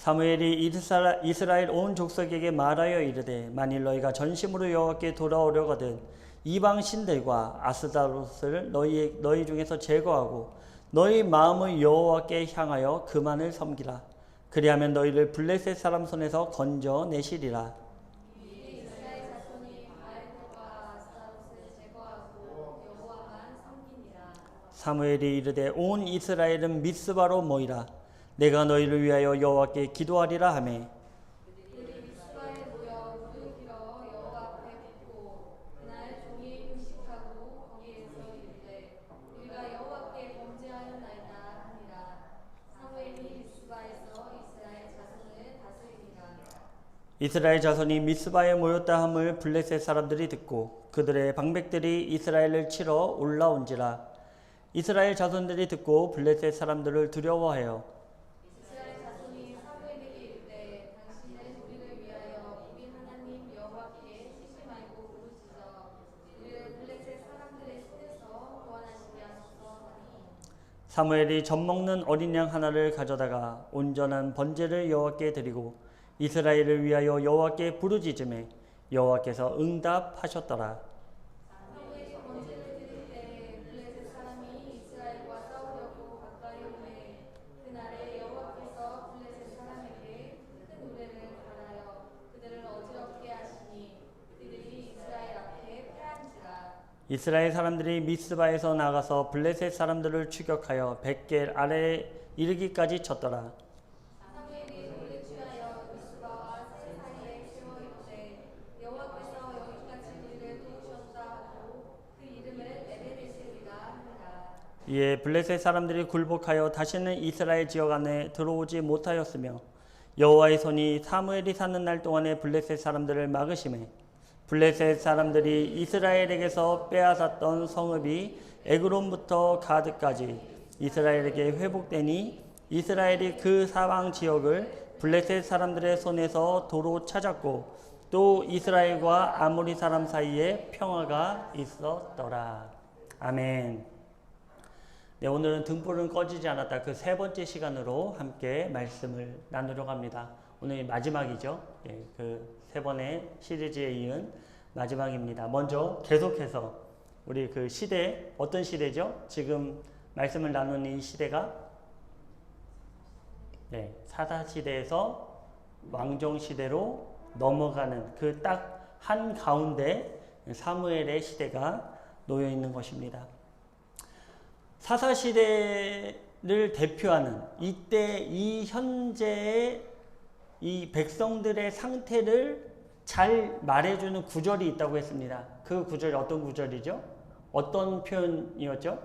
사무엘이 이스라엘 온 족속에게 말하여 이르되 만일 너희가 전심으로 여호와께 돌아오려거든 이방 신들과 아스다롯을 너희 중에서 제거하고 너희 마음을 여호와께 향하여 그만을 섬기라. 그리하면 너희를 블레셋 사람 손에서 건져내시리라. 사무엘이 이르되 온 이스라엘은 미스바로 모이라. 내가 너희를 위하여 여호와께 기도하리라 하매 그들이 미스바에 모여 무릎 꿇어 여호와 앞에 묻고 그날 종일 금식하고 거기에서 이르되 우리가 여호와께 범죄하였나이다 하니라. 사무엘이 미스바에서 이스라엘 자손을 다스리니라. 이스라엘 자손이 미스바에 모였다 함을 블레셋 사람들이 듣고 그들의 방백들이 이스라엘을 치러 올라온지라. 이스라엘 자손들이 듣고 블레셋 사람들을 두려워하여 이스라엘 자손이 사무엘에게 이르되 당신은 우리를 위하여 우리 하나님 여호와께 쉬지 말고 부르짖어 우리를 블레셋 사람들의 손에서 구원하시게 하소서 하니 사무엘이 젖 먹는 어린 양 하나를 가져다가 온전한 번제를 여호와께 드리고 이스라엘을 위하여 여호와께 부르짖음에 여호와께서 응답하셨더라. 사무엘이 번제를 드릴 때 블레셋 사람이 이스라엘과 싸우려고 가까이 오매 그날에 여호와께서 블레셋 사람에게 큰 노래를 갈하여 그들을 어지럽게 하시니 그들이 이스라엘 앞에 패한지라. 이스라엘 사람들이 미스바에서 나가서 블레셋 사람들을 추격하여 벳겔 아래에 이르기까지 쳤더라. 사무엘이 노를 취하여 미스바와 새 사이에 세워 이르되 여호와께서 여기까지 우리를 도우셨다 하고 그 이름을 에베데셀이라 하니라. 이에 블레셋 사람들이 굴복하여 다시는 이스라엘 지역 안에 들어오지 못하였으며 여호와의 손이 사무엘이 사는 날 동안에 블레셋 사람들을 막으심에 블레셋 사람들이 이스라엘에게서 빼앗았던 성읍이 에그론부터 가드까지 이스라엘에게 회복되니 이스라엘이 그 사방 지역을 블레셋 사람들의 손에서 도로 찾았고 또 이스라엘과 아모리 사람 사이에 평화가 있었더라. 아멘. 네, 오늘은 등불은 꺼지지 않았다. 그 세 번째 시간으로 함께 말씀을 나누려고 합니다. 오늘 마지막이죠. 예, 그 세 번의 시리즈에 이은 마지막입니다. 먼저 계속해서 우리 그 시대, 어떤 시대죠? 지금 말씀을 나누는 이 시대가 네, 사사시대에서 왕정시대로 넘어가는 그 딱 한 가운데 사무엘의 시대가 놓여 있는 것입니다. 사사시대를 대표하는 이때 이 현재의 이 백성들의 상태를 잘 말해주는 구절이 있다고 했습니다. 그 구절이 어떤 구절이죠? 어떤 표현이었죠?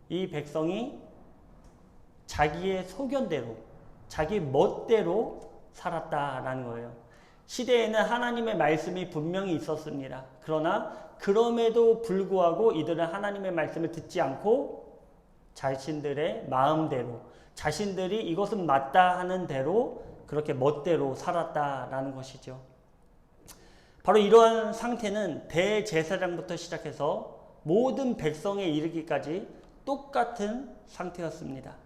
이 백성이 자기의 소견대로, 자기 멋대로 살았다라는 거예요. 시대에는 하나님의 말씀이 분명히 있었습니다. 그러나 그럼에도 불구하고 이들은 하나님의 말씀을 듣지 않고 자신들의 마음대로, 자신들이 이것은 맞다 하는 대로 그렇게 멋대로 살았다라는 것이죠. 바로 이러한 상태는 대제사장부터 시작해서 모든 백성에 이르기까지 똑같은 상태였습니다.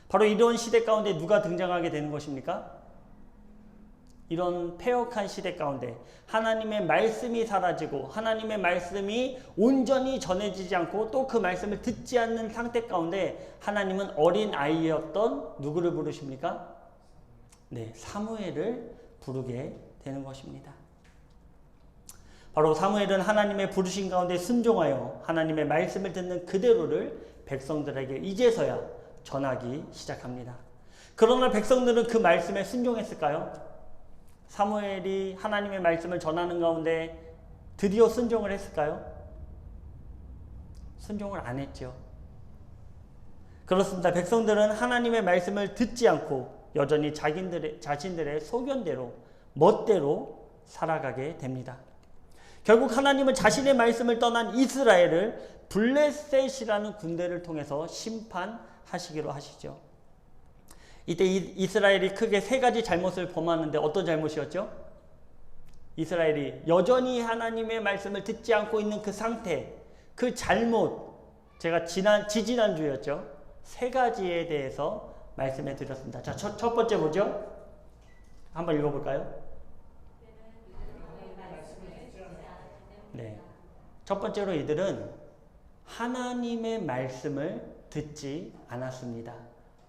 바로 이런 시대 가운데 누가 등장하게 되는 것입니까? 이런 패역한 시대 가운데 하나님의 말씀이 사라지고 하나님의 말씀이 온전히 전해지지 않고 또 그 말씀을 듣지 않는 상태 가운데 하나님은 어린 아이였던 누구를 부르십니까? 네, 사무엘을 부르게 되는 것입니다. 바로 사무엘은 하나님의 부르신 가운데 순종하여 하나님의 말씀을 듣는 그대로를 백성들에게 이제서야 전하기 시작합니다. 그러나 백성들은 그 말씀에 순종했을까요? 사무엘이 하나님의 말씀을 전하는 가운데 드디어 순종을 했을까요? 순종을 안 했죠. 그렇습니다. 백성들은 하나님의 말씀을 듣지 않고 여전히 자신들의 소견대로, 멋대로 살아가게 됩니다. 결국 하나님은 자신의 말씀을 떠난 이스라엘을 블레셋이라는 군대를 통해서 심판하시기로 하시죠. 이때 이스라엘이 크게 세 가지 잘못을 범하는데 어떤 잘못이었죠? 이스라엘이 여전히 하나님의 말씀을 듣지 않고 있는 그 상태, 그 잘못, 제가 지지난주였죠. 세 가지에 대해서 말씀해 드렸습니다. 자, 첫 번째 뭐죠? 한번 읽어볼까요? 네. 첫 번째로 이들은 하나님의 말씀을 듣지 않았습니다.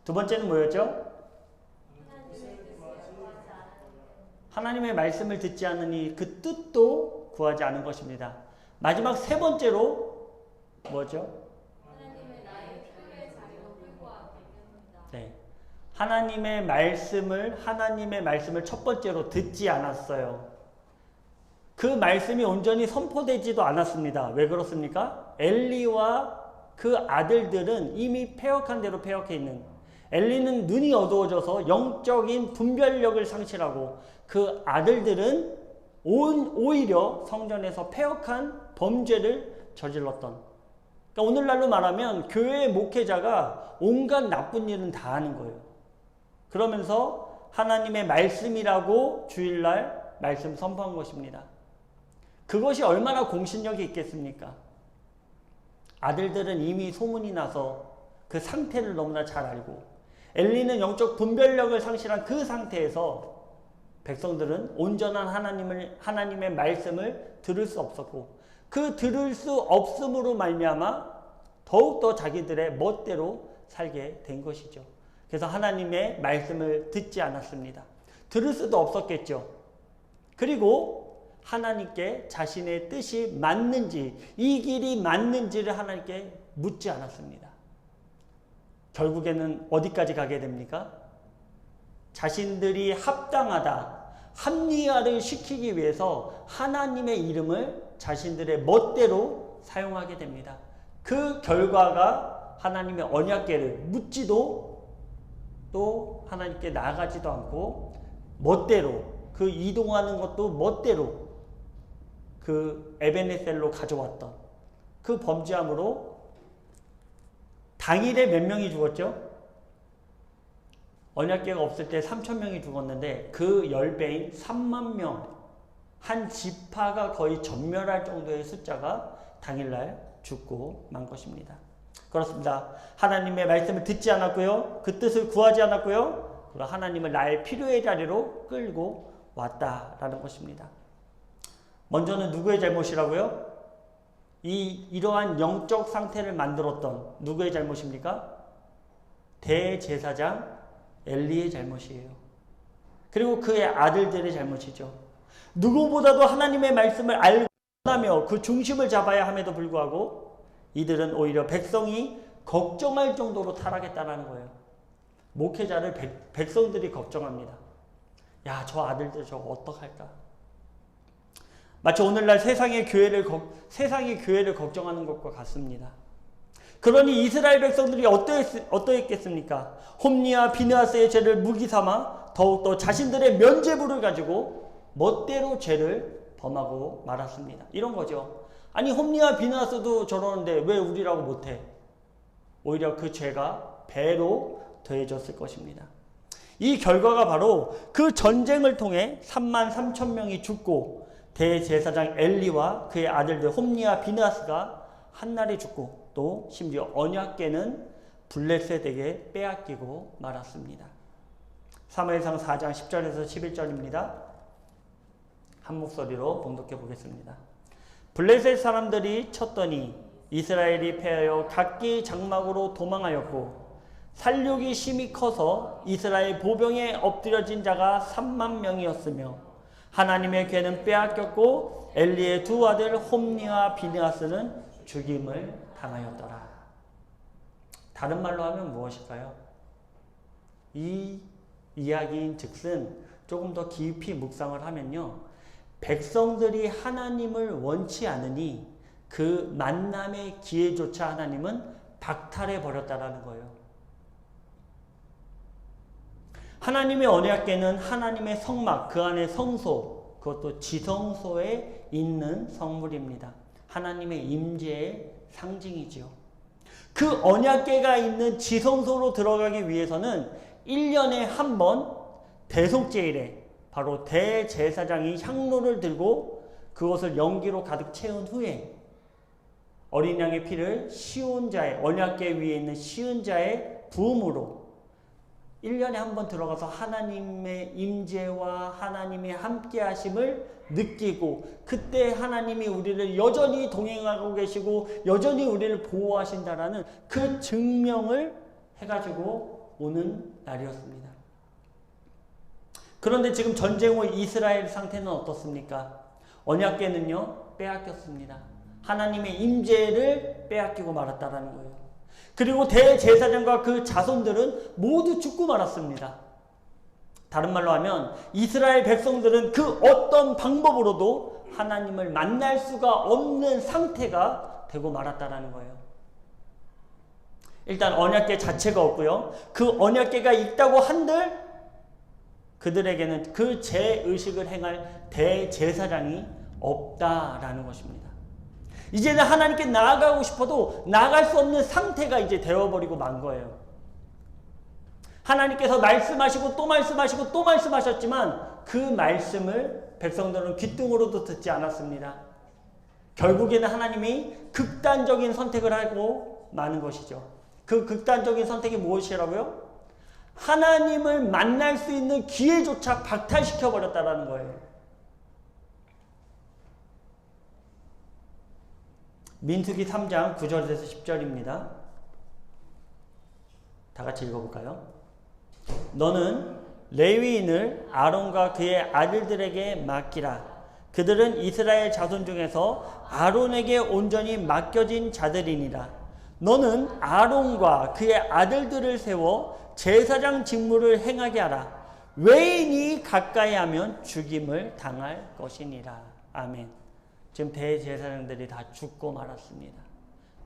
두 번째는 뭐였죠? 하나님의 말씀을 듣지 않으니 그 뜻도 구하지 않은 것입니다. 마지막 세 번째로 뭐죠? 하나님의 나의 필요의 자리로 끌고 왔기 때문이다. 네. 하나님의 말씀을 첫 번째로 듣지 않았어요. 그 말씀이 온전히 선포되지도 않았습니다. 왜 그렇습니까? 엘리와 그 아들들은 이미 패역한 대로 패역해 있는, 엘리는 눈이 어두워져서 영적인 분별력을 상실하고, 그 아들들은 오히려 성전에서 패역한 범죄를 저질렀던, 그러니까 오늘날로 말하면 교회의 목회자가 온갖 나쁜 일은 다 하는 거예요. 그러면서 하나님의 말씀이라고 주일날 말씀 선포한 것입니다. 그것이 얼마나 공신력이 있겠습니까? 아들들은 이미 소문이 나서 그 상태를 너무나 잘 알고, 엘리는 영적 분별력을 상실한 그 상태에서 백성들은 온전한 하나님의 말씀을 들을 수 없었고, 그 들을 수 없음으로 말미암아 더욱더 자기들의 멋대로 살게 된 것이죠. 그래서 하나님의 말씀을 듣지 않았습니다. 들을 수도 없었겠죠. 그리고 하나님께 자신의 뜻이 맞는지, 이 길이 맞는지를 하나님께 묻지 않았습니다. 결국에는 어디까지 가게 됩니까? 자신들이 합당하다, 합리화를 시키기 위해서 하나님의 이름을 자신들의 멋대로 사용하게 됩니다. 그 결과가 하나님의 언약궤를 묻지도 또 하나님께 나아가지도 않고, 멋대로 그 이동하는 것도 멋대로 그 에베네셀로 가져왔던 그 범죄함으로 당일에 몇 명이 죽었죠? 언약궤가 없을 때 3,000명이 죽었는데 그 10배인 3만 명, 한 지파가 거의 전멸할 정도의 숫자가 당일날 죽고 만 것입니다. 그렇습니다. 하나님의 말씀을 듣지 않았고요, 그 뜻을 구하지 않았고요, 하나님을 나의 필요의 자리로 끌고 왔다라는 것입니다. 먼저는 누구의 잘못이라고요? 이러한 영적 상태를 만들었던 누구의 잘못입니까? 대제사장 엘리의 잘못이에요. 그리고 그의 아들들의 잘못이죠. 누구보다도 하나님의 말씀을 알고 하며 그 중심을 잡아야 함에도 불구하고 이들은 오히려 백성이 걱정할 정도로 타락했다는 거예요. 목회자를 백성들이 걱정합니다. 야, 저 아들들 저거 어떡할까? 마치 오늘날 세상의 교회를 걱정하는 것과 같습니다. 그러니 이스라엘 백성들이 어떠했겠습니까? 홈리와 비느하스의 죄를 무기 삼아 더욱더 자신들의 면죄부를 가지고 멋대로 죄를 범하고 말았습니다. 이런 거죠. 아니, 홈리와 비느하스도 저러는데 왜 우리라고 못해? 오히려 그 죄가 배로 더해졌을 것입니다. 이 결과가 바로 그 전쟁을 통해 33,000명이 죽고 대제사장 엘리와 그의 아들들 홈리와 비느하스가 한날에 죽고, 또 심지어 언약궤는 블레셋에게 빼앗기고 말았습니다. 사무엘상 4장 10절에서 11절입니다. 한 목소리로 봉독해 보겠습니다. 블레셋 사람들이 쳤더니 이스라엘이 패하여 각기 장막으로 도망하였고, 살육이 심히 커서 이스라엘 보병에 엎드려진 자가 3만 명이었으며 하나님의 궤는 빼앗겼고 엘리의 두 아들 홈리와 비느하스는 죽임을 당하였더라. 다른 말로 하면 무엇일까요? 이 이야기인 즉슨 조금 더 깊이 묵상을 하면요, 백성들이 하나님을 원치 않으니 그 만남의 기회조차 하나님은 박탈해 버렸다라는 거예요. 하나님의 언약궤는 하나님의 성막, 그 안에 성소, 그것도 지성소에 있는 성물입니다. 하나님의 임재의 상징이지요. 그 언약궤가 있는 지성소로 들어가기 위해서는 1년에 한 번 대속제일에 바로 대제사장이 향로를 들고 그것을 연기로 가득 채운 후에 어린 양의 피를 시온자의, 언약궤 위에 있는 시온자의 부음으로 1년에 한 번 들어가서 하나님의 임재와 하나님의 함께 하심을 느끼고 그때 하나님이 우리를 여전히 동행하고 계시고 여전히 우리를 보호하신다라는 그 증명을 해가지고 오는 날이었습니다. 그런데 지금 전쟁 후 이스라엘 상태는 어떻습니까? 언약궤는요 빼앗겼습니다. 하나님의 임재를 빼앗기고 말았다라는 거예요. 그리고 대제사장과 그 자손들은 모두 죽고 말았습니다. 다른 말로 하면 이스라엘 백성들은 그 어떤 방법으로도 하나님을 만날 수가 없는 상태가 되고 말았다라는 거예요. 일단 언약궤 자체가 없고요. 그 언약궤가 있다고 한들 그들에게는 그 죄의식을 행할 대제사장이 없다라는 것입니다. 이제는 하나님께 나아가고 싶어도 나아갈 수 없는 상태가 이제 되어버리고 만 거예요. 하나님께서 말씀하시고 또 말씀하시고 또 말씀하셨지만 그 말씀을 백성들은 귓등으로도 듣지 않았습니다. 결국에는 하나님이 극단적인 선택을 하고 마는 것이죠. 그 극단적인 선택이 무엇이라고요? 하나님을 만날 수 있는 기회조차 박탈시켜버렸다는 거예요. 민수기 3장 9절에서 10절입니다. 다 같이 읽어볼까요? 너는 레위인을 아론과 그의 아들들에게 맡기라. 그들은 이스라엘 자손 중에서 아론에게 온전히 맡겨진 자들이니라. 너는 아론과 그의 아들들을 세워 제사장 직무를 행하게 하라. 외인이 가까이 하면 죽임을 당할 것이니라. 아멘. 지금 대제사장들이 다 죽고 말았습니다.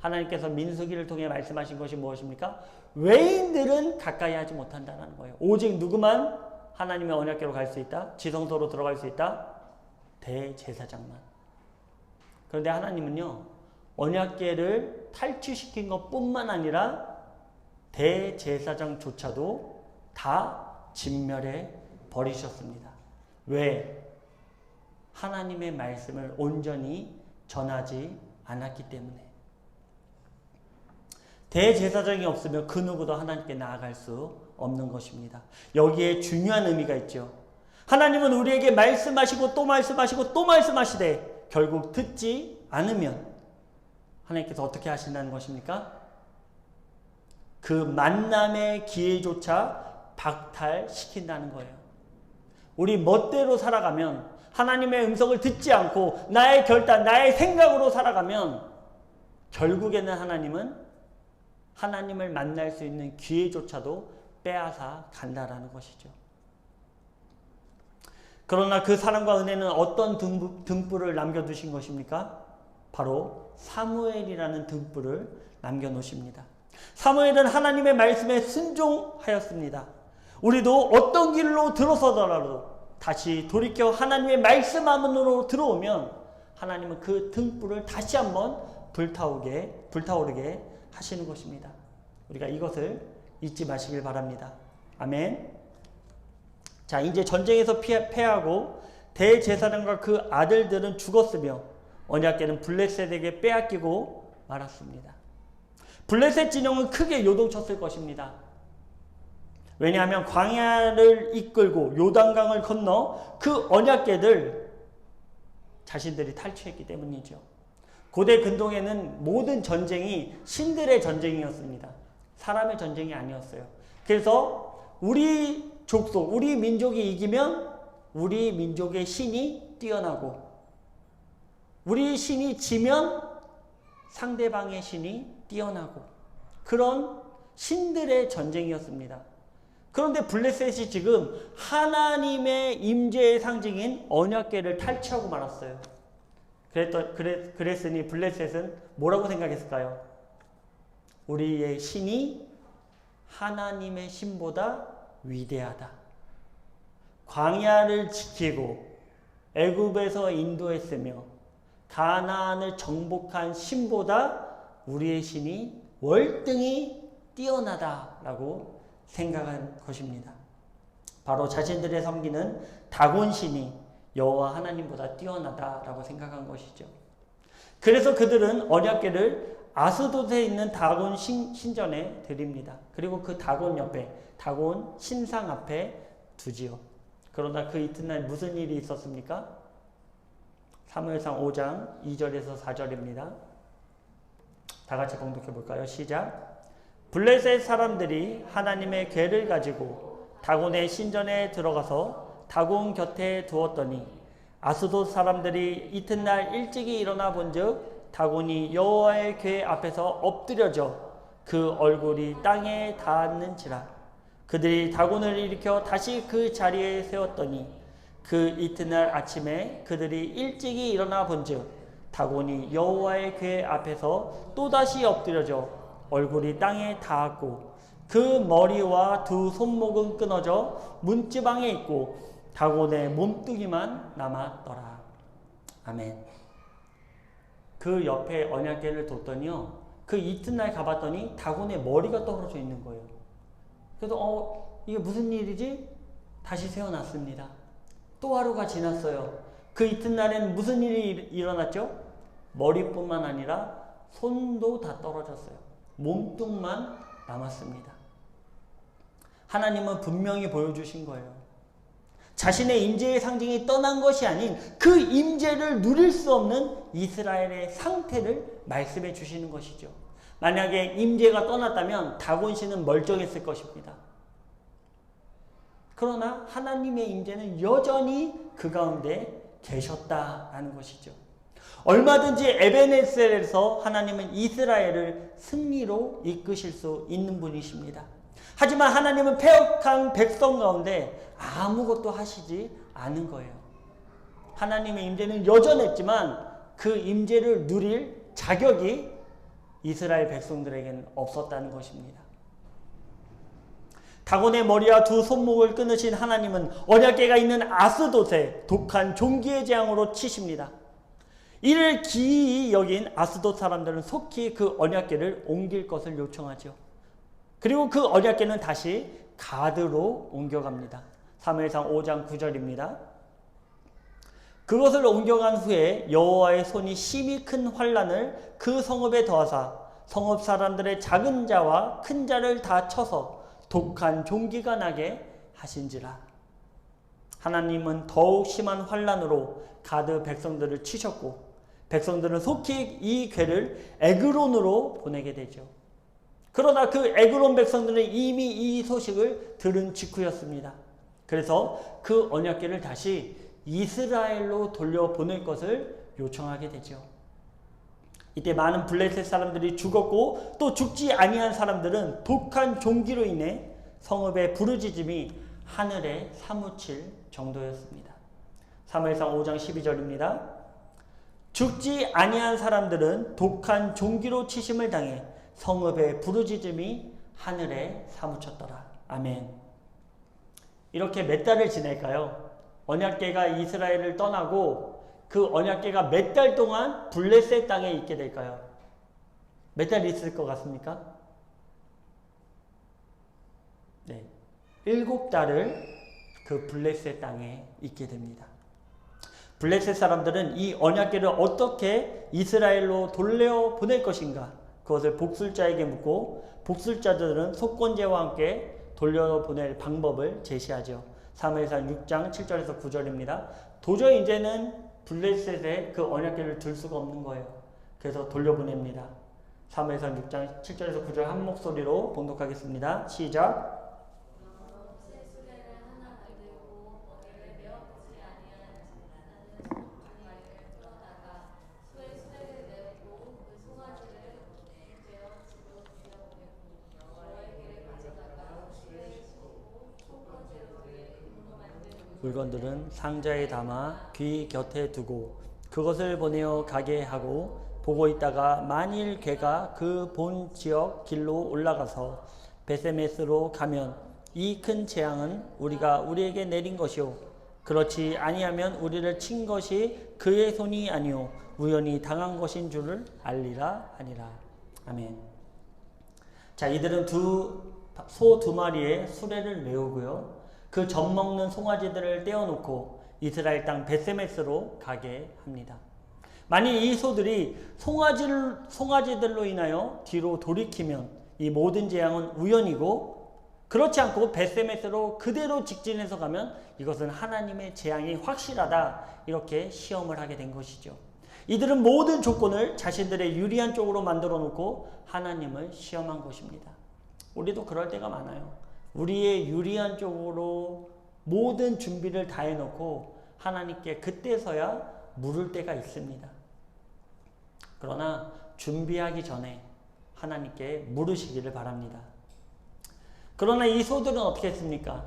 하나님께서 민수기를 통해 말씀하신 것이 무엇입니까? 외인들은 가까이 하지 못한다는 거예요. 오직 누구만 하나님의 언약궤로 갈 수 있다? 지성소로 들어갈 수 있다? 대제사장만. 그런데 하나님은요, 언약궤를 탈취시킨 것뿐만 아니라 대제사장조차도 다 진멸해 버리셨습니다. 왜? 하나님의 말씀을 온전히 전하지 않았기 때문에. 대제사장이 없으면 그 누구도 하나님께 나아갈 수 없는 것입니다. 여기에 중요한 의미가 있죠. 하나님은 우리에게 말씀하시고 또 말씀하시고 또 말씀하시되 결국 듣지 않으면 하나님께서 어떻게 하신다는 것입니까? 그 만남의 기회조차 박탈시킨다는 거예요. 우리 멋대로 살아가면, 하나님의 음성을 듣지 않고 나의 결단, 나의 생각으로 살아가면 결국에는 하나님은 하나님을 만날 수 있는 기회조차도 빼앗아 간다라는 것이죠. 그러나 그 사랑과 은혜는 어떤 등불을 남겨두신 것입니까? 바로 사무엘이라는 등불을 남겨놓으십니다. 사무엘은 하나님의 말씀에 순종하였습니다. 우리도 어떤 길로 들어서더라도 다시 돌이켜 하나님의 말씀 안으로 들어오면 하나님은 그 등불을 다시 한번 불타오르게 하시는 것입니다. 우리가 이것을 잊지 마시길 바랍니다. 아멘. 자, 이제 전쟁에서 패하고 대제사장과 그 아들들은 죽었으며 언약궤는 블레셋에게 빼앗기고 말았습니다. 블레셋 진영은 크게 요동쳤을 것입니다. 왜냐하면 광야를 이끌고 요단강을 건너 그 언약궤들 자신들이 탈취했기 때문이죠. 고대 근동에는 모든 전쟁이 신들의 전쟁이었습니다. 사람의 전쟁이 아니었어요. 그래서 우리 족속, 우리 민족이 이기면 우리 민족의 신이 뛰어나고, 우리 신이 지면 상대방의 신이 뛰어나고, 그런 신들의 전쟁이었습니다. 그런데 블레셋이 지금 하나님의 임재의 상징인 언약궤를 탈취하고 말았어요. 그랬으니 블레셋은 뭐라고 생각했을까요? 우리의 신이 하나님의 신보다 위대하다. 광야를 지키고 애굽에서 인도했으며 가나안을 정복한 신보다 우리의 신이 월등히 뛰어나다라고 생각한 것입니다. 바로 자신들의 섬기는 다곤 신이 여호와 하나님보다 뛰어나다라고 생각한 것이죠. 그래서 그들은 언약궤를 아스돗에 있는 다곤 신전에 드립니다. 그리고 그 다곤 옆에 다곤 신상 앞에 두지요. 그러나 그 이튿날 무슨 일이 있었습니까? 사무엘상 5장 2절에서 4절입니다. 다 같이 봉독해 볼까요? 시작. 블레셋 사람들이 하나님의 궤를 가지고 다곤의 신전에 들어가서 다곤 곁에 두었더니 아스돗 사람들이 이튿날 일찍이 일어나 본즉 다곤이 여호와의 궤 앞에서 엎드려져 그 얼굴이 땅에 닿았는지라. 그들이 다곤을 일으켜 다시 그 자리에 세웠더니 그 이튿날 아침에 그들이 일찍이 일어나 본즉 다곤이 여호와의 궤 앞에서 또다시 엎드려져 얼굴이 땅에 닿았고 그 머리와 두 손목은 끊어져 문지방에 있고 다곤의 몸뚱이만 남았더라. 아멘. 그 옆에 언약궤를 뒀더니요, 그 이튿날 가봤더니 다곤의 머리가 떨어져 있는 거예요. 그래서 이게 무슨 일이지? 다시 세워놨습니다. 또 하루가 지났어요. 그 이튿날엔 무슨 일이 일어났죠? 머리뿐만 아니라 손도 다 떨어졌어요. 몸뚱만 남았습니다. 하나님은 분명히 보여주신 거예요. 자신의 임재의 상징이 떠난 것이 아닌 그 임재를 누릴 수 없는 이스라엘의 상태를 말씀해 주시는 것이죠. 만약에 임재가 떠났다면 다곤신은 멀쩡했을 것입니다. 그러나 하나님의 임재는 여전히 그 가운데 계셨다라는 것이죠. 얼마든지 에베네셀에서 하나님은 이스라엘을 승리로 이끄실 수 있는 분이십니다. 하지만 하나님은 패역한 백성 가운데 아무것도 하시지 않은 거예요. 하나님의 임재는 여전했지만 그 임재를 누릴 자격이 이스라엘 백성들에게는 없었다는 것입니다. 다곤의 머리와 두 손목을 끊으신 하나님은 언약궤가 있는 아스돗에 독한 종기의 재앙으로 치십니다. 이를 기이히 여긴 아스돗 사람들은 속히 그 언약궤를 옮길 것을 요청하죠. 그리고 그 언약궤는 다시 가드로 옮겨갑니다. 사무엘상 5장 9절입니다. 그것을 옮겨간 후에 여호와의 손이 심히 큰 환난을 그 성읍에 더하사 성읍 사람들의 작은 자와 큰 자를 다 쳐서 독한 종기가 나게 하신지라. 하나님은 더욱 심한 환난으로 가드 백성들을 치셨고 백성들은 속히 이 궤를 에그론으로 보내게 되죠. 그러나 그 에그론 백성들은 이미 이 소식을 들은 직후였습니다. 그래서 그 언약궤를 다시 이스라엘로 돌려보낼 것을 요청하게 되죠. 이때 많은 블레셋 사람들이 죽었고 또 죽지 아니한 사람들은 독한 종기로 인해 성읍의 부르짖음이 하늘에 사무칠 정도였습니다. 사무엘상 5장 12절입니다. 죽지 아니한 사람들은 독한 종기로 치심을 당해 성읍의 부르짖음이 하늘에 사무쳤더라. 아멘. 이렇게 몇 달을 지낼까요? 언약궤가 이스라엘을 떠나고 그 언약궤가 몇 달 동안 블레셋 땅에 있게 될까요? 몇 달 있을 것 같습니까? 네, 7달을 그 블레셋 땅에 있게 됩니다. 블레셋 사람들은 이 언약궤를 어떻게 이스라엘로 돌려보낼 것인가? 그것을 복술자에게 묻고 복술자들은 속건제와 함께 돌려보낼 방법을 제시하죠. 사무엘상 6장 7절에서 9절입니다. 도저히 이제는 블레셋에 그 언약궤를 둘 수가 없는 거예요. 그래서 돌려보냅니다. 사무엘상 6장 7절에서 9절 한 목소리로 봉독하겠습니다. 시작. 물건들은 상자에 담아 귀 곁에 두고 그것을 보내어 가게 하고 보고 있다가 만일 걔가 그 본 지역 길로 올라가서 베세메스로 가면 이 큰 재앙은 우리가 우리에게 내린 것이요 그렇지 아니하면 우리를 친 것이 그의 손이 아니요 우연히 당한 것인 줄을 알리라 하니라. 아멘. 자, 이들은 소 2마리의 수레를 메우고요. 그 젖 먹는 송아지들을 떼어놓고 이스라엘 땅 베세메스로 가게 합니다. 만약 이 소들이 송아지들로 인하여 뒤로 돌이키면 이 모든 재앙은 우연이고, 그렇지 않고 벳세메스로 그대로 직진해서 가면 이것은 하나님의 재앙이 확실하다, 이렇게 시험을 하게 된 것이죠. 이들은 모든 조건을 자신들의 유리한 쪽으로 만들어 놓고 하나님을 시험한 것입니다. 우리도 그럴 때가 많아요. 우리의 유리한 쪽으로 모든 준비를 다 해놓고 하나님께 그때서야 물을 때가 있습니다. 그러나 준비하기 전에 하나님께 물으시기를 바랍니다. 그러나 이 소들은 어떻게 했습니까?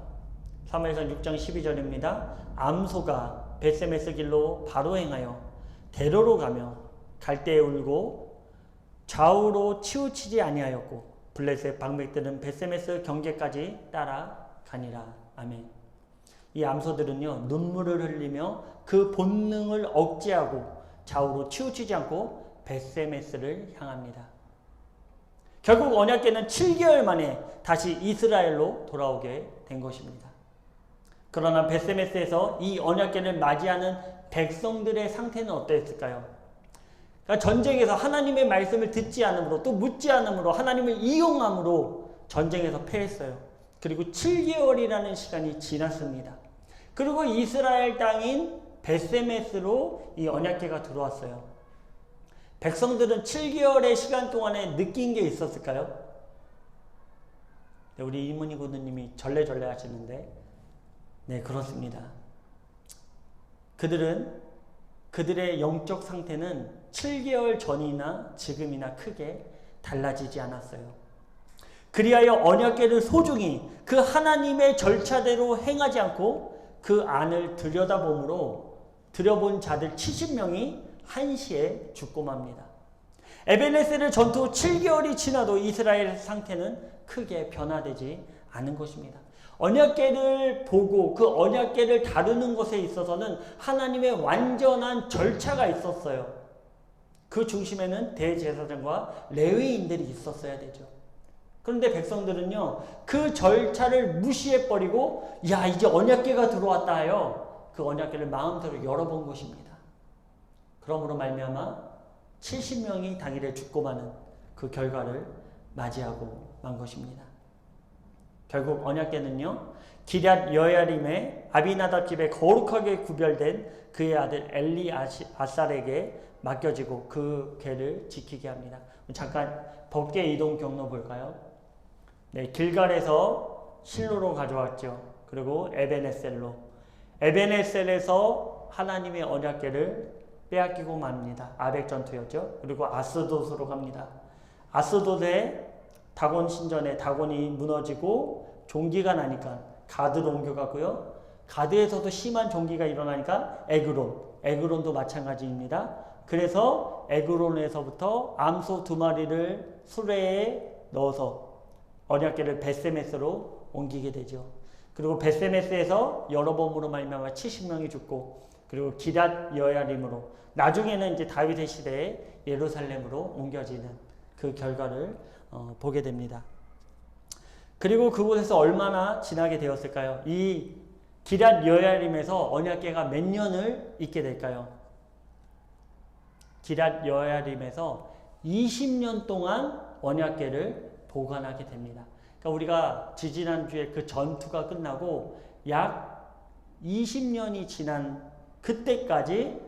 사무엘상 6장 12절입니다. 암소가 벳세메스 길로 바로 행하여 대로로 가며 갈대에 울고 좌우로 치우치지 아니하였고 블레셋 방백들은 벳세메스 경계까지 따라가니라. 아멘. 이 암소들은요, 눈물을 흘리며 그 본능을 억제하고 좌우로 치우치지 않고 벳세메스를 향합니다. 결국 언약궤는 7개월 만에 다시 이스라엘로 돌아오게 된 것입니다. 그러나 벳세메스에서 이 언약궤를 맞이하는 백성들의 상태는 어떠했을까요? 그러니까 전쟁에서 하나님의 말씀을 듣지 않으므로, 또 묻지 않으므로, 하나님을 이용함으로 전쟁에서 패했어요. 그리고 7개월이라는 시간이 지났습니다. 그리고 이스라엘 땅인 벳세메스로 이 언약궤가 들어왔어요. 백성들은 7개월의 시간 동안에 느낀 게 있었을까요? 네, 우리 이문희 고도님이 절레절레 하시는데, 네, 그렇습니다. 그들의 영적 상태는 7개월 전이나 지금이나 크게 달라지지 않았어요. 그리하여 언약궤를 소중히 그 하나님의 절차대로 행하지 않고 그 안을 들여본 자들 70명이 한시에 죽고 맙니다. 에베네셀의 전투 후 7개월이 지나도 이스라엘 상태는 크게 변화되지 않은 것입니다. 언약궤를 보고 그 언약궤를 다루는 것에 있어서는 하나님의 완전한 절차가 있었어요. 그 중심에는 대제사장과 레위인들이 있었어야 되죠. 그런데 백성들은요, 그 절차를 무시해버리고 야, 이제 언약궤가 들어왔다 하여 그 언약궤를 마음대로 열어본 것입니다. 그러므로 말미암아 70명이 당일에 죽고 마는 그 결과를 맞이하고 만 것입니다. 결국 언약궤는요, 기럇 여야림의 아비나답 집에 거룩하게 구별된 그의 아들 엘리아살에게 맡겨지고 그 궤를 지키게 합니다. 잠깐 법궤 이동 경로 볼까요? 네, 길갈에서 실로로 가져왔죠. 그리고 에베네셀에서 하나님의 언약궤를 빼앗기고 맙니다. 아벡 전투였죠. 그리고 아스돗으로 갑니다. 아스돗에 다곤 신전에 다곤이 무너지고 종기가 나니까 가드로 옮겨가고요. 가드에서도 심한 종기가 일어나니까 에그론도 마찬가지입니다. 그래서 에그론에서부터 암소 2마리를 수레에 넣어서 언약궤를 벳세메스로 옮기게 되죠. 그리고 벳세메스에서 여로보암으로 말미암아 70명이 죽고, 그리고 기럇 여야림으로 나중에는 이제 다윗의 시대에 예루살렘으로 옮겨지는 그 결과를 보게 됩니다. 그리고 그곳에서 얼마나 지나게 되었을까요? 이 기럇 여야림에서 언약궤가 몇 년을 있게 될까요? 기럇 여야림에서 20년 동안 언약궤를 보관하게 됩니다. 그러니까 우리가 지지난주에 그 전투가 끝나고 약 20년이 지난 그때까지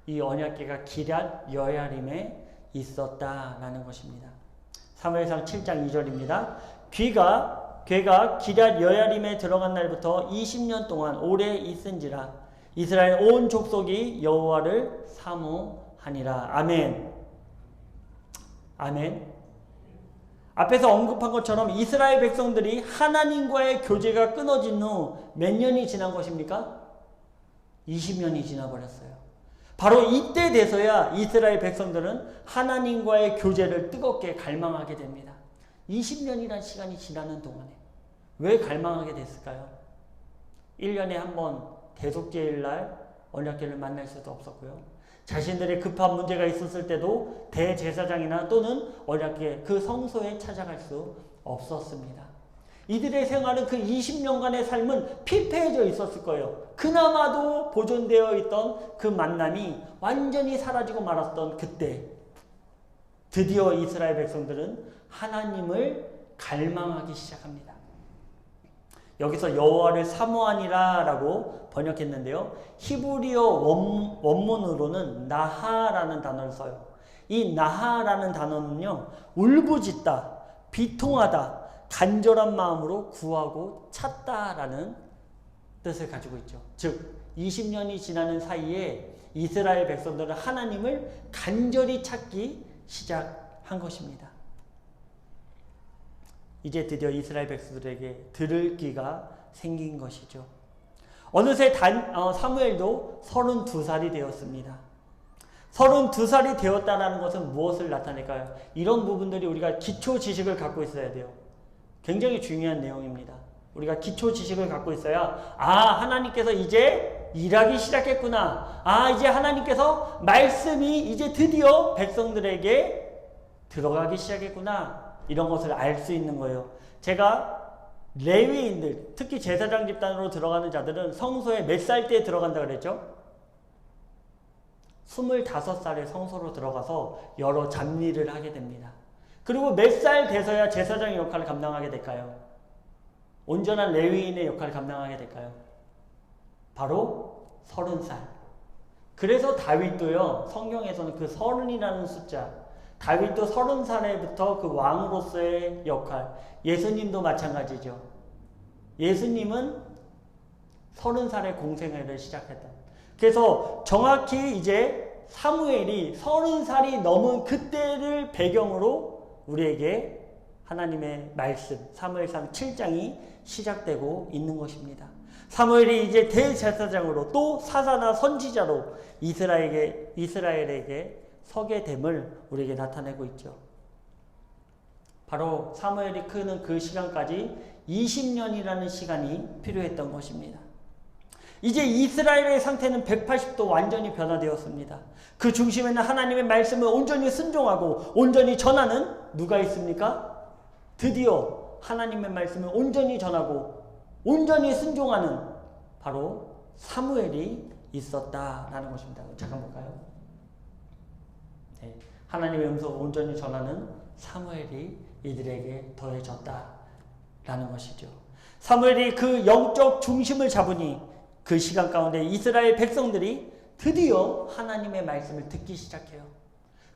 이 언약궤가 기럇 여야림에 있었다라는 것입니다. 사무엘상 7장 2절입니다. 괴가 기럇 여야림에 들어간 날부터 20년 동안 오래 있은지라 이스라엘 온 족속이 여호와를 사모하니라. 아멘. 아멘. 앞에서 언급한 것처럼 이스라엘 백성들이 하나님과의 교제가 끊어진 후 몇 년이 지난 것입니까? 20년이 지나버렸어요. 바로 이때 돼서야 이스라엘 백성들은 하나님과의 교제를 뜨겁게 갈망하게 됩니다. 20년이란 시간이 지나는 동안에 왜 갈망하게 됐을까요? 1년에 한 번 대속죄일날 언약궤를 만날 수도 없었고요. 자신들의 급한 문제가 있었을 때도 대제사장이나 또는 언약궤 그 성소에 찾아갈 수 없었습니다. 이들의 생활은 그 20년간의 삶은 피폐해져 있었을 거예요. 그나마도 보존되어 있던 그 만남이 완전히 사라지고 말았던 그때 드디어 이스라엘 백성들은 하나님을 갈망하기 시작합니다. 여기서 여호와를 사모하니라 라고 번역했는데요. 히브리어 원문으로는 나하라는 단어를 써요. 이 나하라는 단어는요, 울부짖다, 비통하다, 간절한 마음으로 구하고 찾다라는 뜻을 가지고 있죠. 즉 20년이 지나는 사이에 이스라엘 백성들은 하나님을 간절히 찾기 시작한 것입니다. 이제 드디어 이스라엘 백성들에게 들을 기가 생긴 것이죠. 어느새 사무엘도 32살이 되었습니다. 32살이 되었다는 것은 무엇을 나타낼까요? 이런 부분들이 우리가 기초 지식을 갖고 있어야 돼요. 굉장히 중요한 내용입니다. 우리가 기초 지식을 갖고 있어야 하나님께서 이제 일하기 시작했구나. 이제 하나님께서 말씀이 이제 드디어 백성들에게 들어가기 시작했구나. 이런 것을 알 수 있는 거예요. 제가 레위인들, 특히 제사장 집단으로 들어가는 자들은 성소에 몇 살 때 들어간다 그랬죠? 25살에 성소로 들어가서 여러 잡일을 하게 됩니다. 그리고 몇 살 돼서야 제사장의 역할을 감당하게 될까요? 온전한 레위인의 역할을 감당하게 될까요? 바로 30살. 그래서 다윗도요, 성경에서는 그 30이라는 숫자, 다윗도 30살에부터 그 왕으로서의 역할, 예수님도 마찬가지죠. 예수님은 30살에 공생애를 시작했다. 그래서 정확히 이제 사무엘이 30살이 넘은 그때를 배경으로 우리에게 하나님의 말씀, 사무엘상 7장이 시작되고 있는 것입니다. 사무엘이 이제 대제사장으로 또 사사나 선지자로 이스라엘에게 서게 됨을 우리에게 나타내고 있죠. 바로 사무엘이 크는 그 시간까지 20년이라는 시간이 필요했던 것입니다. 이제 이스라엘의 상태는 180도 완전히 변화되었습니다. 그 중심에는 하나님의 말씀을 온전히 순종하고 온전히 전하는 누가 있습니까? 드디어 하나님의 말씀을 온전히 전하고 온전히 순종하는 바로 사무엘이 있었다라는 것입니다. 잠깐 볼까요? 네, 하나님의 음성을 온전히 전하는 사무엘이 이들에게 더해졌다라는 것이죠. 사무엘이 그 영적 중심을 잡으니 그 시간 가운데 이스라엘 백성들이 드디어 하나님의 말씀을 듣기 시작해요.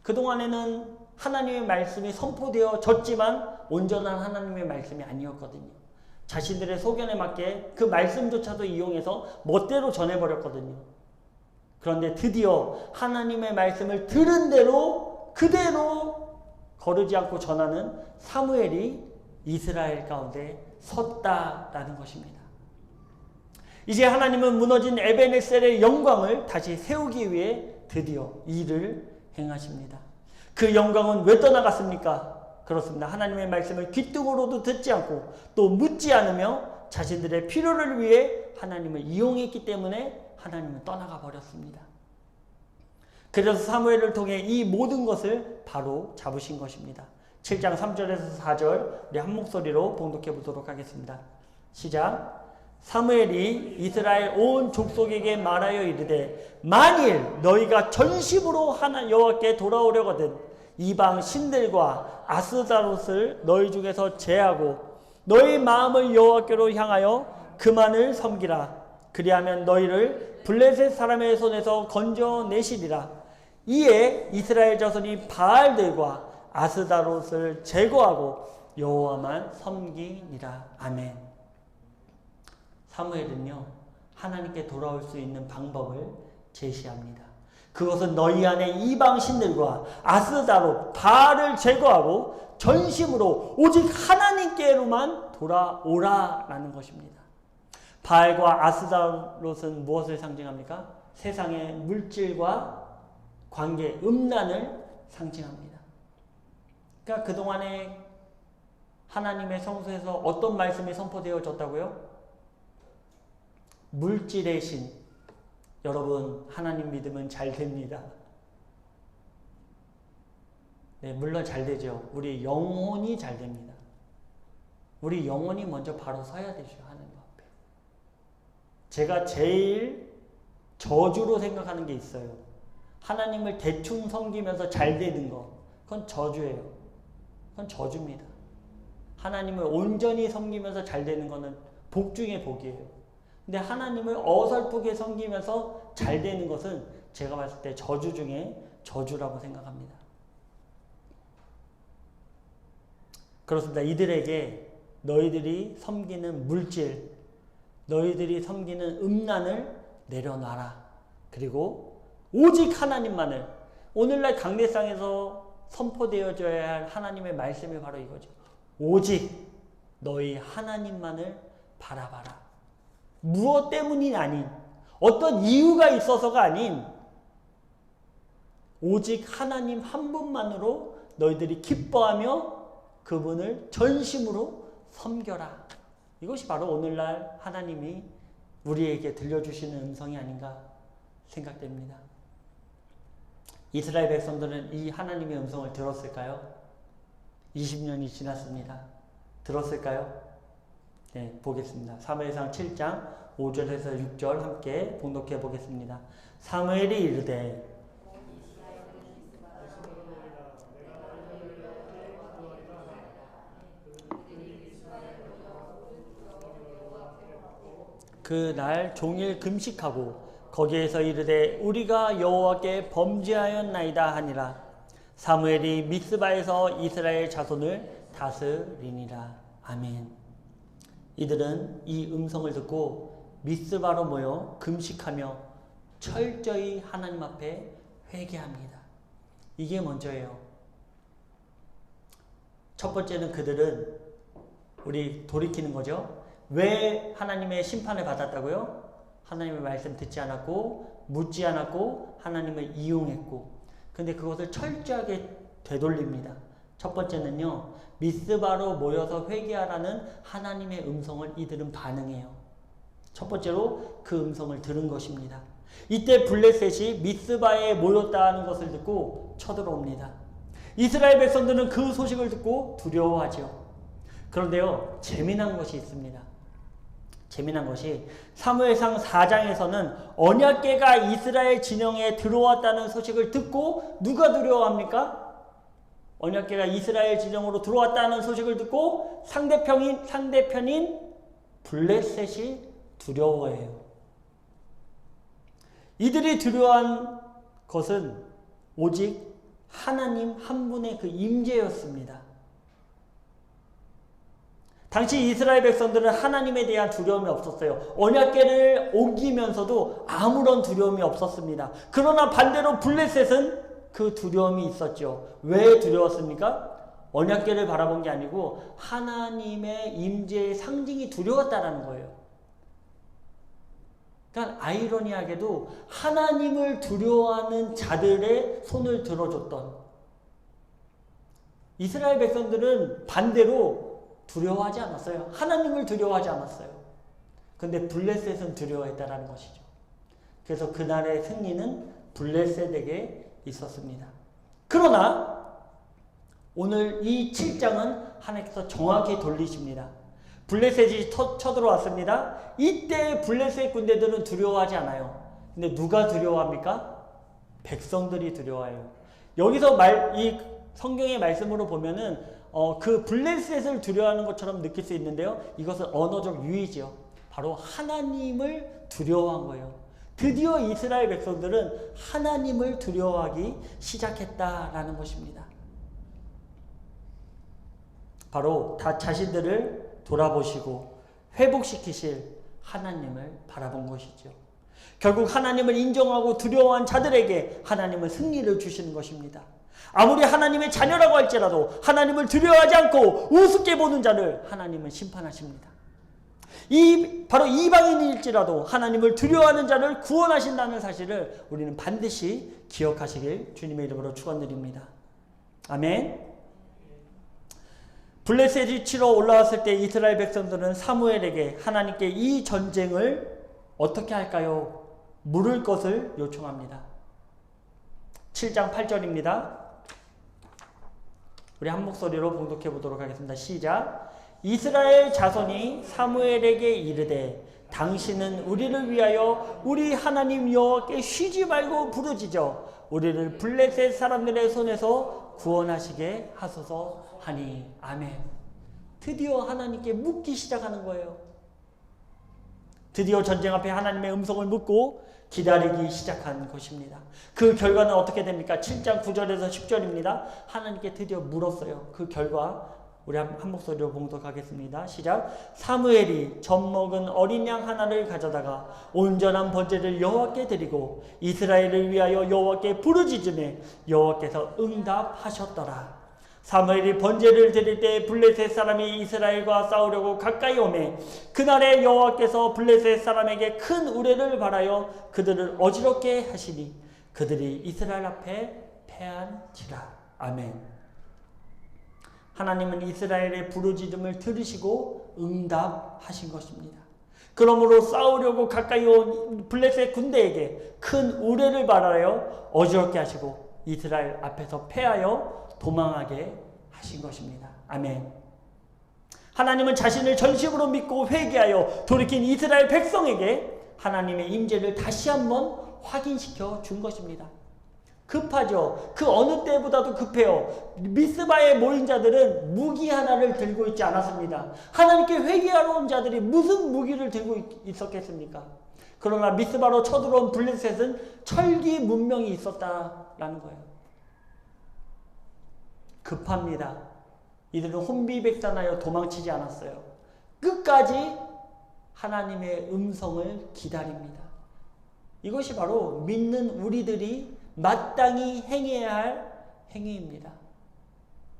그동안에는 하나님의 말씀이 선포되어졌지만 온전한 하나님의 말씀이 아니었거든요. 자신들의 소견에 맞게 그 말씀조차도 이용해서 멋대로 전해버렸거든요. 그런데 드디어 하나님의 말씀을 들은 대로 그대로 거르지 않고 전하는 사무엘이 이스라엘 가운데 섰다라는 것입니다. 이제 하나님은 무너진 에벤에셀의 영광을 다시 세우기 위해 드디어 일을 행하십니다. 그 영광은 왜 떠나갔습니까? 그렇습니다. 하나님의 말씀을 귓등으로도 듣지 않고 또 묻지 않으며 자신들의 필요를 위해 하나님을 이용했기 때문에 하나님은 떠나가 버렸습니다. 그래서 사무엘을 통해 이 모든 것을 바로 잡으신 것입니다. 7장 3절에서 4절 우리 한 목소리로 봉독해 보도록 하겠습니다. 시작. 사무엘이 이스라엘 온 족속에게 말하여 이르되 만일 너희가 전심으로 여호와께 돌아오려거든 이방 신들과 아스다롯을 너희 중에서 제하고 너희 마음을 여호와께로 향하여 그만을 섬기라. 그리하면 너희를 블레셋 사람의 손에서 건져내시리라. 이에 이스라엘 자손이 바알들과 아스다롯을 제거하고 여호와만 섬기니라. 아멘. 사무엘은요, 하나님께 돌아올 수 있는 방법을 제시합니다. 그것은 너희 안에 이방 신들과 아스다롯, 바알을 제거하고 전심으로 오직 하나님께로만 돌아오라라는 것입니다. 바알과 아스다롯은 무엇을 상징합니까? 세상의 물질과 관계, 음란을 상징합니다. 그러니까 그동안에 하나님의 성소에서 어떤 말씀이 선포되어졌다고요? 물질의 신. 여러분, 하나님 믿으면 잘 됩니다. 네, 물론 잘 되죠. 우리 영혼이 잘 됩니다. 우리 영혼이 먼저 바로 서야 되죠. 하나님 앞에. 제가 제일 저주로 생각하는 게 있어요. 하나님을 대충 섬기면서 잘 되는 거. 그건 저주예요. 그건 저주입니다. 하나님을 온전히 섬기면서 잘 되는 거는 복 중에 복이에요. 근데 하나님을 어설프게 섬기면서 잘 되는 것은 제가 봤을 때 저주 중에 저주라고 생각합니다. 그렇습니다. 이들에게 너희들이 섬기는 물질, 너희들이 섬기는 음란을 내려놔라. 그리고 오직 하나님만을, 오늘날 강대상에서 선포되어져야 할 하나님의 말씀이 바로 이거죠. 오직 너희 하나님만을 바라봐라. 무엇 때문이 아닌, 어떤 이유가 있어서가 아닌, 오직 하나님 한 분만으로 너희들이 기뻐하며 그분을 전심으로 섬겨라. 이것이 바로 오늘날 하나님이 우리에게 들려주시는 음성이 아닌가 생각됩니다. 이스라엘 백성들은 이 하나님의 음성을 들었을까요? 20년이 지났습니다. 들었을까요? 네, 보겠습니다. 사무엘상 7장 5절에서 6절 함께 봉독해 보겠습니다. 사무엘이 이르되 그날 종일 금식하고 거기에서 이르되 우리가 여호와께 범죄하였나이다 하니라. 사무엘이 미스바에서 이스라엘 자손을 다스리니라. 아멘. 이들은 이 음성을 듣고 미스바로 모여 금식하며 철저히 하나님 앞에 회개합니다. 이게 먼저예요. 첫 번째는 그들은 우리 돌이키는 거죠. 왜 하나님의 심판을 받았다고요? 하나님의 말씀 듣지 않았고 묻지 않았고 하나님을 이용했고, 근데 그것을 철저하게 되돌립니다. 첫 번째는요, 미스바로 모여서 회개하라는 하나님의 음성을 이들은 반응해요. 첫 번째로 그 음성을 들은 것입니다. 이때 블레셋이 미스바에 모였다는 것을 듣고 쳐들어옵니다. 이스라엘 백성들은 그 소식을 듣고 두려워하죠. 그런데요, 재미난 것이 있습니다. 재미난 것이 사무엘상 4장에서는 언약궤가 이스라엘 진영에 들어왔다는 소식을 듣고 누가 두려워합니까? 언약궤가 이스라엘 진영으로 들어왔다는 소식을 듣고 상대편인 블레셋이 두려워해요. 이들이 두려워한 것은 오직 하나님 한 분의 그 임재였습니다. 당시 이스라엘 백성들은 하나님에 대한 두려움이 없었어요. 언약궤를 옮기면서도 아무런 두려움이 없었습니다. 그러나 반대로 블레셋은 그 두려움이 있었죠. 왜 두려웠습니까? 언약궤를 바라본 게 아니고 하나님의 임재의 상징이 두려웠다라는 거예요. 그러니까 아이러니하게도 하나님을 두려워하는 자들의 손을 들어줬던, 이스라엘 백성들은 반대로 두려워하지 않았어요. 하나님을 두려워하지 않았어요. 근데 블레셋은 두려워했다라는 것이죠. 그래서 그날의 승리는 블레셋에게 있었습니다. 그러나 오늘 이 7장은 하나님께서 정확히 돌리십니다. 블레셋이 쳐들어왔습니다. 이때 블레셋 군대들은 두려워하지 않아요. 근데 누가 두려워합니까? 백성들이 두려워해요. 여기서 이 성경의 말씀으로 보면은 그 블레셋을 두려워하는 것처럼 느낄 수 있는데요. 이것은 언어적 유의죠. 바로 하나님을 두려워한 거예요. 드디어 이스라엘 백성들은 하나님을 두려워하기 시작했다라는 것입니다. 바로 다 자신들을 돌아보시고 회복시키실 하나님을 바라본 것이죠. 결국 하나님을 인정하고 두려워한 자들에게 하나님은 승리를 주시는 것입니다. 아무리 하나님의 자녀라고 할지라도 하나님을 두려워하지 않고 우습게 보는 자를 하나님은 심판하십니다. 바로 이방인일지라도 하나님을 두려워하는 자를 구원하신다는 사실을 우리는 반드시 기억하시길 주님의 이름으로 축원드립니다. 아멘. 블레셋이 치러 올라왔을 때 이스라엘 백성들은 사무엘에게 하나님께 이 전쟁을 어떻게 할까요? 물을 것을 요청합니다. 7장 8절입니다. 우리 한 목소리로 봉독해 보도록 하겠습니다. 시작. 이스라엘 자손이 사무엘에게 이르되 당신은 우리를 위하여 우리 하나님 여호와께 쉬지 말고 부르짖어 우리를 블레셋 사람들의 손에서 구원하시게 하소서 하니. 아멘. 드디어 하나님께 묻기 시작하는 거예요. 드디어 전쟁 앞에 하나님의 음성을 묻고 기다리기 시작한 것입니다. 그 결과는 어떻게 됩니까? 7장 9절에서 10절입니다. 하나님께 드디어 물었어요. 그 결과 우리 한 목소리로 봉독하겠습니다. 시작. 사무엘이 젖먹은 어린 양 하나를 가져다가 온전한 번제를 여호와께 드리고 이스라엘을 위하여 여호와께 부르짖으매 여호와께서 응답하셨더라. 사무엘이 번제를 드릴 때 블레셋 사람이 이스라엘과 싸우려고 가까이 오매 그날에 여호와께서 블레셋 사람에게 큰 우레를 발하여 그들을 어지럽게 하시니 그들이 이스라엘 앞에 패한지라. 아멘. 하나님은 이스라엘의 부르짖음을 들으시고 응답하신 것입니다. 그러므로 싸우려고 가까이 온 블레셋 군대에게 큰 우레를 발하여 어지럽게 하시고 이스라엘 앞에서 패하여 도망하게 하신 것입니다. 아멘. 하나님은 자신을 전심으로 믿고 회개하여 돌이킨 이스라엘 백성에게 하나님의 임재를 다시 한번 확인시켜 준 것입니다. 급하죠. 그 어느 때보다도 급해요. 미스바에 모인 자들은 무기 하나를 들고 있지 않았습니다. 하나님께 회개하러 온 자들이 무슨 무기를 들고 있었겠습니까? 그러나 미스바로 쳐들어온 블레셋은 철기 문명이 있었다라는 거예요. 급합니다. 이들은 혼비백산하여 도망치지 않았어요. 끝까지 하나님의 음성을 기다립니다. 이것이 바로 믿는 우리들이 마땅히 행해야 할 행위입니다.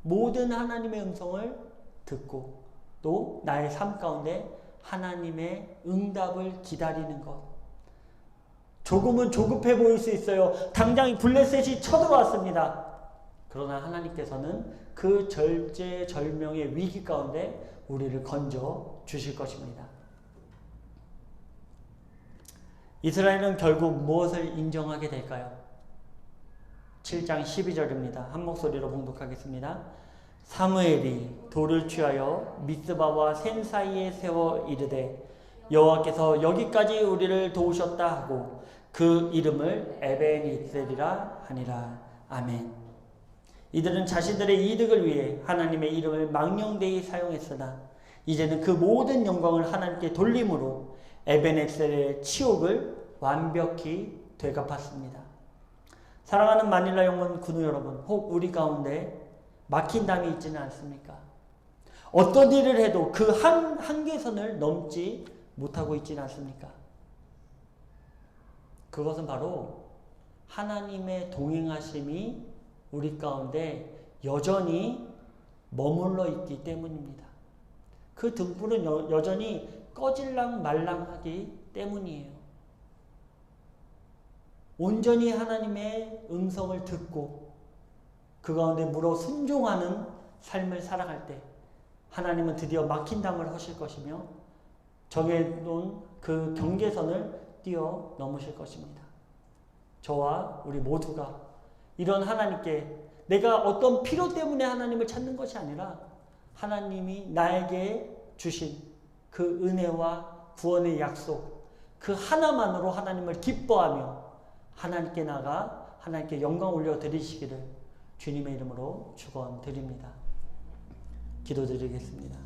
모든 하나님의 음성을 듣고 또 나의 삶 가운데 하나님의 응답을 기다리는 것. 조금은 조급해 보일 수 있어요. 당장 블레셋이 쳐들어왔습니다. 그러나 하나님께서는 그 절제절명의 위기 가운데 우리를 건져 주실 것입니다. 이스라엘은 결국 무엇을 인정하게 될까요? 7장 12절입니다. 한 목소리로 봉독하겠습니다. 사무엘이 돌을 취하여 미스바와 샘 사이에 세워 이르되 여호와께서 여기까지 우리를 도우셨다 하고 그 이름을 에베니셀이라 하니라. 아멘. 이들은 자신들의 이득을 위해 하나님의 이름을 망령되이 사용했으나 이제는 그 모든 영광을 하나님께 돌림으로 에베네셀의 치욕을 완벽히 되갚았습니다. 사랑하는 마닐라 영혼 군우 여러분, 혹 우리 가운데 막힌 담이 있지는 않습니까? 어떤 일을 해도 그 한계선을 넘지 못하고 있지는 않습니까? 그것은 바로 하나님의 동행하심이 우리 가운데 여전히 머물러 있기 때문입니다. 그 등불은 여전히 꺼질랑 말랑하기 때문이에요. 온전히 하나님의 음성을 듣고 그 가운데 물어 순종하는 삶을 살아갈 때 하나님은 드디어 막힌 담을 허실 것이며 정해놓은 그 경계선을 뛰어넘으실 것입니다. 저와 우리 모두가 이런 하나님께 내가 어떤 필요 때문에 하나님을 찾는 것이 아니라 하나님이 나에게 주신 그 은혜와 구원의 약속 그 하나만으로 하나님을 기뻐하며 하나님께 나가 하나님께 영광 올려드리시기를 주님의 이름으로 축원드립니다. 기도드리겠습니다.